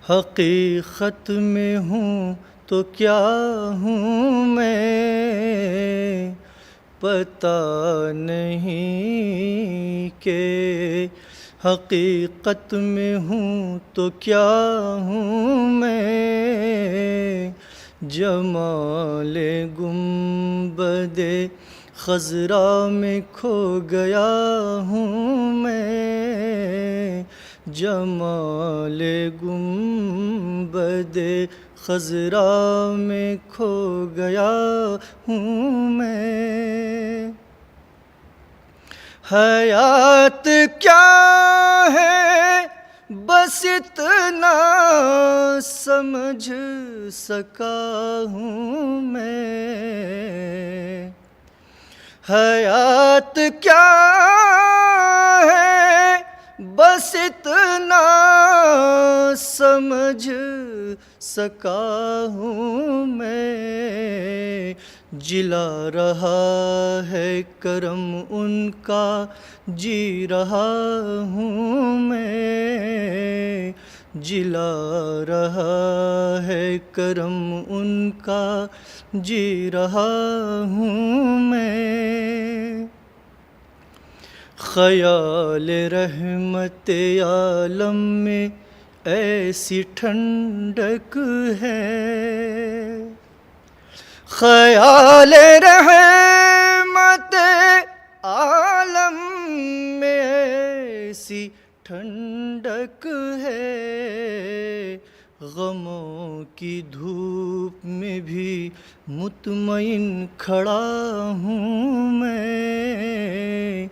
حقیقت میں ہوں تو کیا ہوں میں، پتہ نہیں کہ حقیقت میں ہوں تو کیا ہوں میں، جمال گنبد خضرا میں کھو گیا ہوں میں، جمال گنبد خضرا میں کھو گیا ہوں میں۔ حیات کیا ہے بس اتنا سمجھ سکا ہوں میں، حیات کیا ہے بس اتنا سمجھ سکا ہوں میں، جلا رہا ہے کرم ان کا جی رہا ہوں میں، جلا رہا ہے کرم ان کا جی رہا ہوں میں۔ خیال رحمت عالم میں ایسی ٹھنڈک ہے، خیال رحمت عالم میں ایسی ٹھنڈک ہے، غموں کی دھوپ میں بھی مطمئن کھڑا ہوں میں،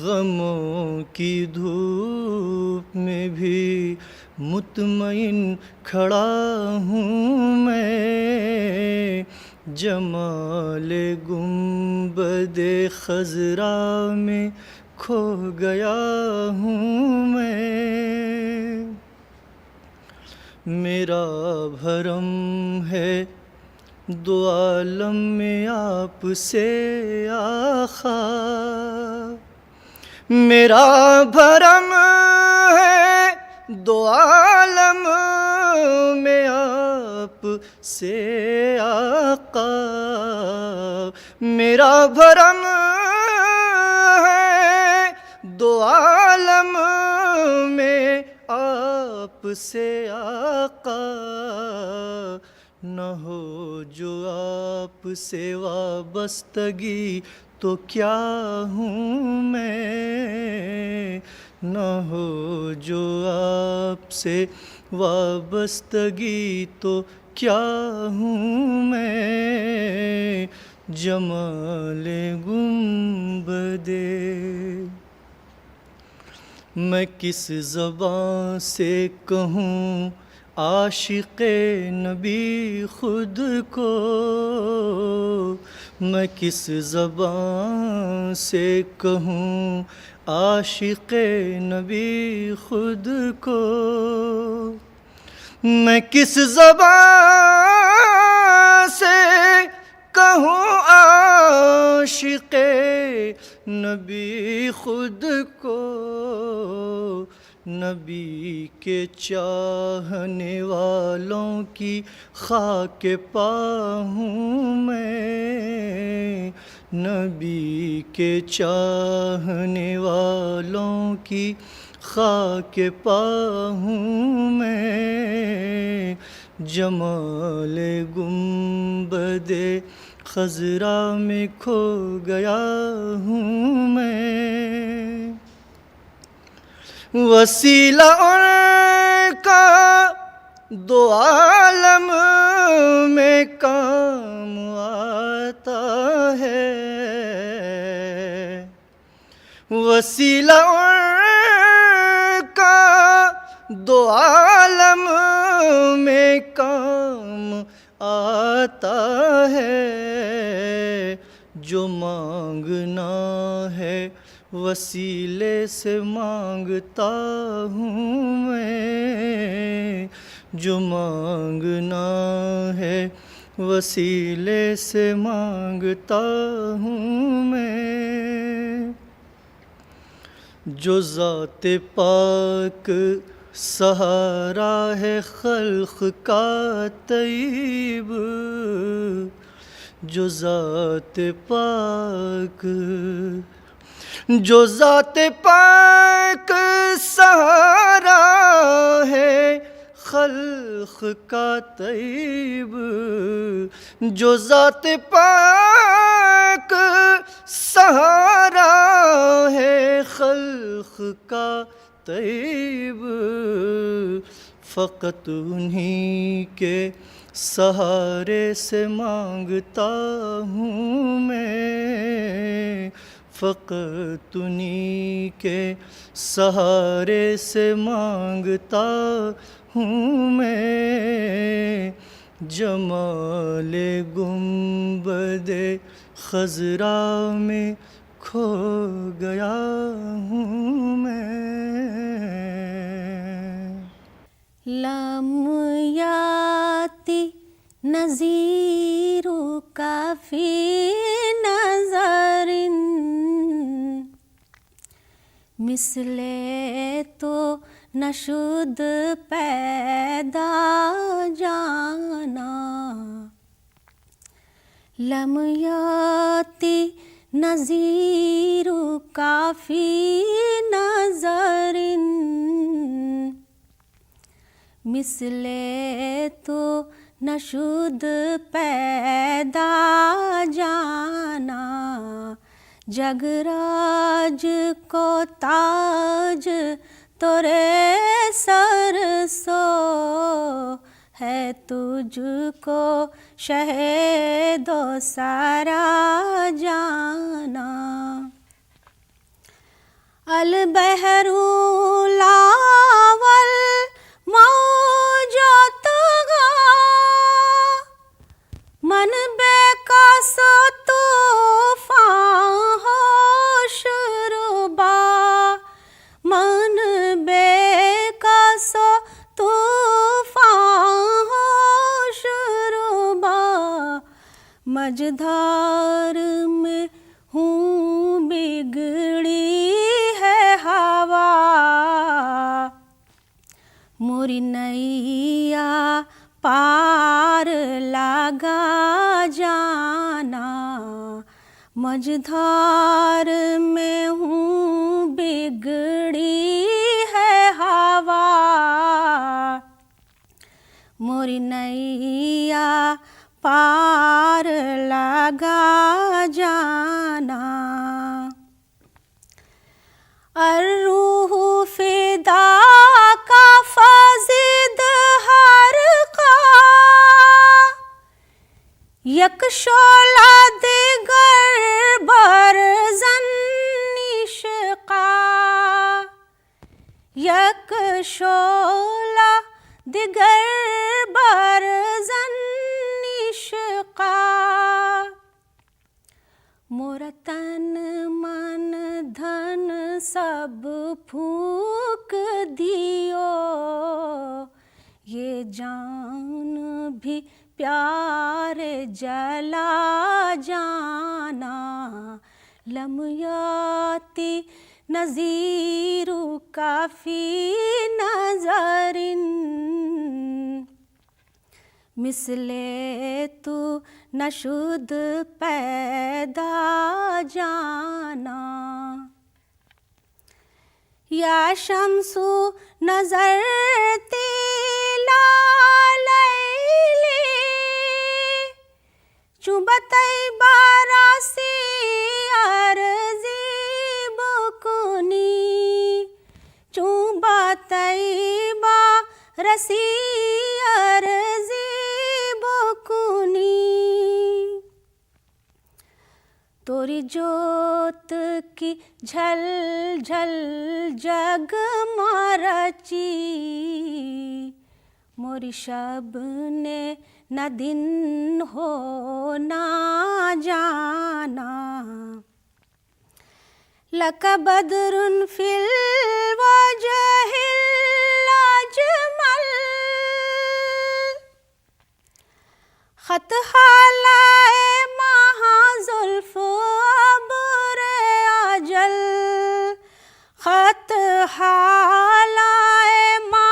غموں کی دھوپ میں بھی مطمئن کھڑا ہوں میں، جمال گنبد خضرا میں کھو گیا ہوں میں۔ میرا بھرم ہے دو عالم میں آپ سے آقا، میرا بھرم ہے دو عالم میں آپ سے آقا، میرا بھرم ہے دو عالم میں آپ سے آقا، نہ ہو جو آپ سے وابستگی تو کیا ہوں میں، نہ ہو جو آپ سے وابستگی تو کیا ہوں میں، جمال گنبد۔ میں کس زبان سے کہوں عاشق نبی خود کو، میں کس زبان سے کہوں عاشق نبی خود کو، میں کس زبان سے کہوں عاشق نبی خود کو، نبی کے چاہنے والوں کی خاک پا ہوں میں، نبی کے چاہنے والوں کی خاک پا ہوں میں، جمال گنبد خضرا میں کھو گیا ہوں میں، وسیلہ ان کا دو عالم میں کام آتا ہے، وسیلہ ان کا دو عالم میں کام آتا ہے، جو مانگنا ہے وسیلے سے مانگتا ہوں میں، جو مانگنا ہے وسیلے سے مانگتا ہوں میں، جو ذات پاک سہارا ہے خلق کا طیب جو ذات پاک، جو ذات پاک سہارا ہے خلق کا طیب، جو ذات پاک سہارا ہے خلق کا طیب، فقط انہی کے سہارے سے مانگتا ہوں میں، فقط انہی کے سہارے سے مانگتا ہوں میں، جمال گنبد خضرا میں کھو گیا ہوں میں۔ لم یاتی نظیرک فی نظر، مثل تو نشد پیدا جانا، لم یاتی نظیرک فی نظر، مثل تو نشد پیدا جانا، جگ راج کو تاج تورے سر سو ہے، تجھ کو شہد و سارا جانا، البحر لاول موج طغا، من بے کس طوفان ہوش ربا، من بے کس طوفان ہوش ربا، مجدھار میں ہوں بگڑی ہے ہوا، موری نیا پار لگا جانا، مجدھار میں ہوں بگڑی ہے ہوا، موری نیا پار لگا جانا، الروح فداک فزد حرقا، یک شعلہ دیگر برزن عشقا، یک شعلہ دیگر برزن عشقا، مورا تن من دھن سب پھونک دیو، یہ جان بھی پیار جلا جانا، لم یاتی نظیرک فی نظر، مثل تو نشد پیدا جانا، یا شمس نظرتی لا لیلی، چون بطیبہ راسی عرضی بکنی، چون بطیبہ رسی عرضی بکنی، توری جوت کی جھل جھل جگ مارچی، موری شب نے نہ دن ہو نہ جانا، لک بدر فی الوجہ الاجمل، خط حالائے ماہ زلف ابر اجل، خط حالائے ماہ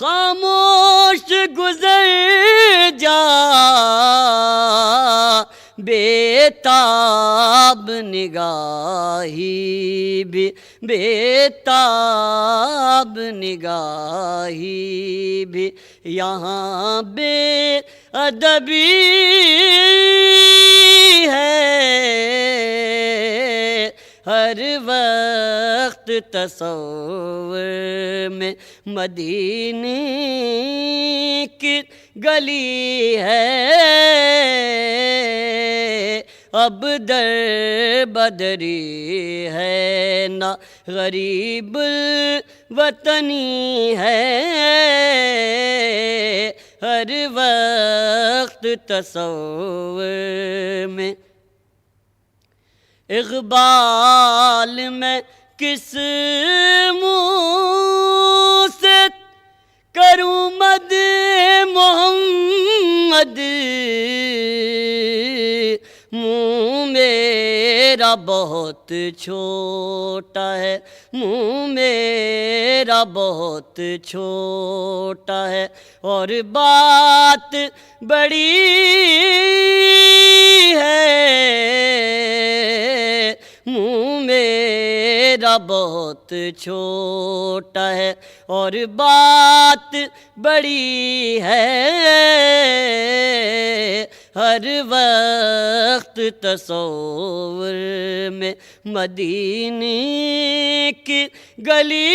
خاموش گزر جا بےتاب نگاہی بھی بےتاب نگاہی بھی یہاں بے ادبی ہے ہر وقت تصور میں مدینے کی گلی ہے اب در بدری ہے نہ غریب وطنی ہے ہر وقت تصور میں اقبال میں کس منہ سے کروں مد محمد منہ میرا بہت چھوٹا ہے منہ میرا بہت چھوٹا ہے اور بات بڑی ہے منہ میرا بہت چھوٹا ہے اور بات بڑی ہے ہر وقت تصور میں مدینے کی گلی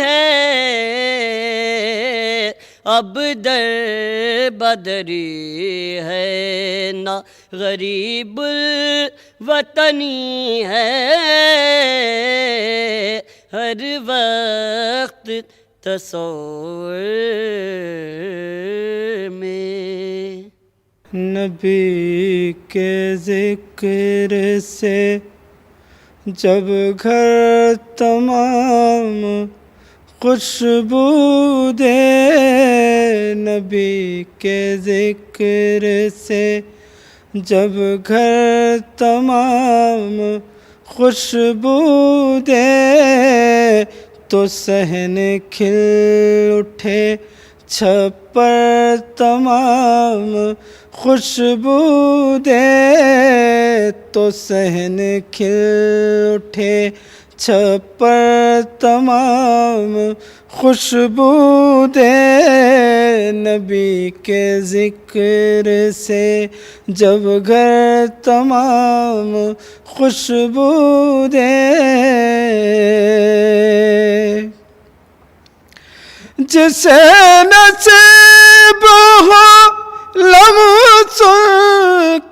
ہے اب در بدری ہے نہ غریب وطنی ہے ہر وقت تصور میں نبی کے ذکر سے جب گھر تمام خوشبو دے نبی کے ذکر سے جب گھر تمام خوشبو دے تو صحن کھل اٹھے چھپر تمام خوشبو دے تو صحن کھل اٹھے چھپر تمام خوشبو دے نبی کے ذکر سے جب گھر تمام خوشبو دے جسے نصیب ہو لمسوں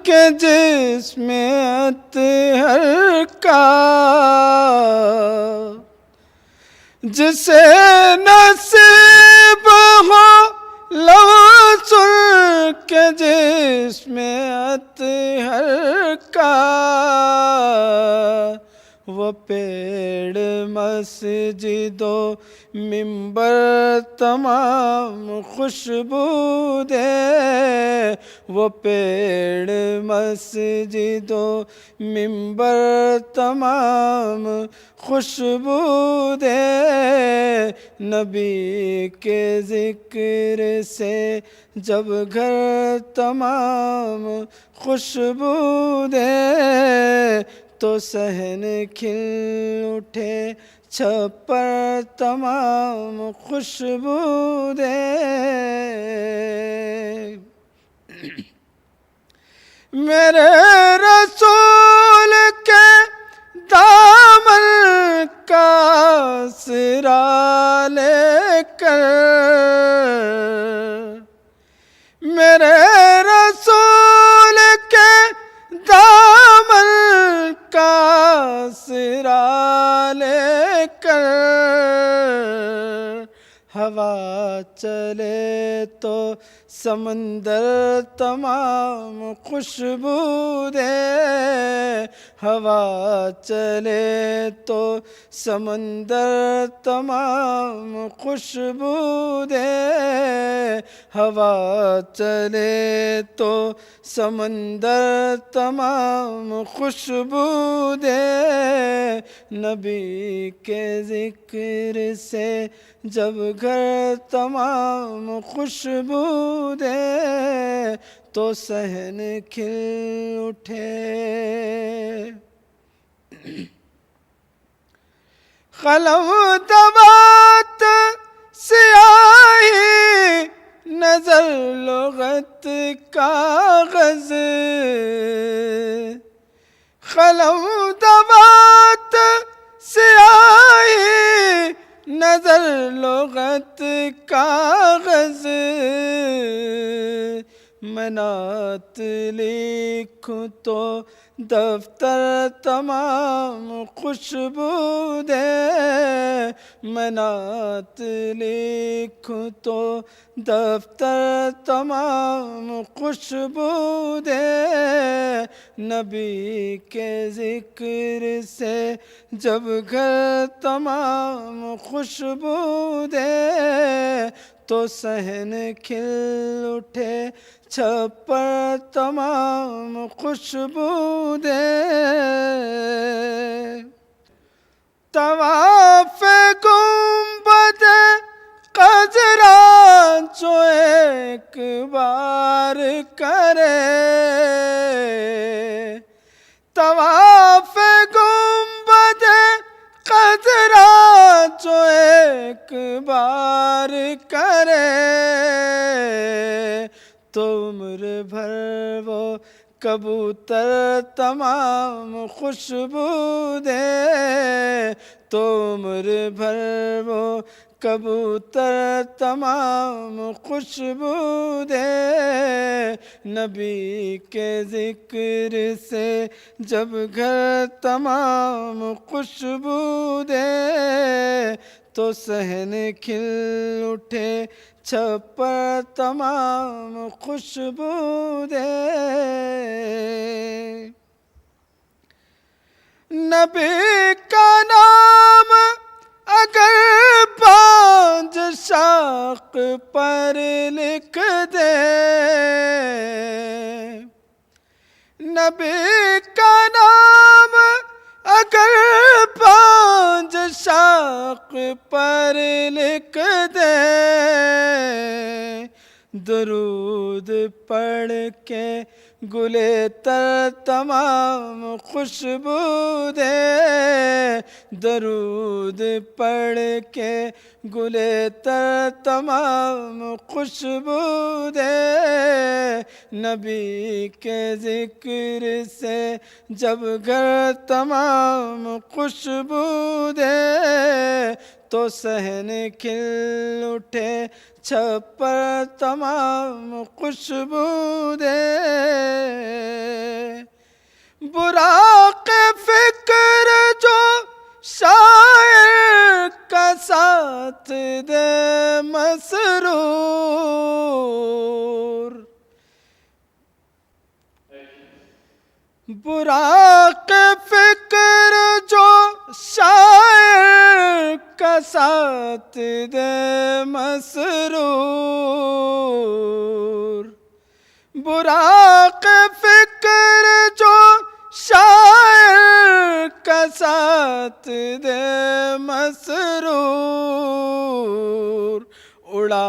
کے جسم اطہر کا جسے نصیب ہو لمسوں کے جسم اطہر کا وہ پیڑ مسجد و منبر تمام خوشبو دے وہ پیڑ مسجد و منبر تمام خوشبو دے نبی کے ذکر سے جب گھر تمام خوشبو دے تو صحن کھل اٹھے چھپر تمام خوشبو دے میرے رسول کے دامن کا آسرا لے کر میرے رسول کے دامن کا آسرا لے کر ہوا چلے تو سمندر تمام خوشبو دے ہوا چلے تو سمندر تمام خوشبو دے ہوا چلے تو سمندر تمام خوشبو دے نبی کے ذکر سے جب گھر تمام خوشبو دے تو صحن کھل اٹھے قلم دوات سیاہی نظر لغت کاغذ قلم دوات سیاہی نظر لغت کاغذ میں نعت لکھوں تو دفتر تمام خوشبو دے میں نعت لکھوں تو دفتر تمام خوشبو دے نبی کے ذکر سے جب گھر تمام خوشبو دے تو صحن کھل اٹھے چھپر تمام خوشبو دے طواف گنبد خضرا جو ایک بار کرے طواف گنبد خضرا جو ایک بار کرے تو عمر بھر وہ کبوتر تمام خوشبو دے تو عمر بھر وہ کبوتر تمام خوشبو دے نبی کے ذکر سے جب گھر تمام خوشبو دے تو صحن کھل اٹھے چھپر تمام خوشبو دے نبی کا نام اگر پانچ شاخ پر لکھ دے نبی کا نام اگر پانچ شاخ پر لکھ دے درود پڑھ کے گلے تر تمام خوشبو دے درود پڑھ کے گلے تر تمام خوشبو دے نبی کے ذکر سے جب گھر تمام خوشبو دے تو صحن کھل اٹھے چھپر تمام خوشبو دے براق فکر جو شاعر کا ساتھ دے مسرور براق فکر جو شاعر کا ساتھ دے مسرور براق فکر جو شاعر کا ساتھ دے مسرور اڑا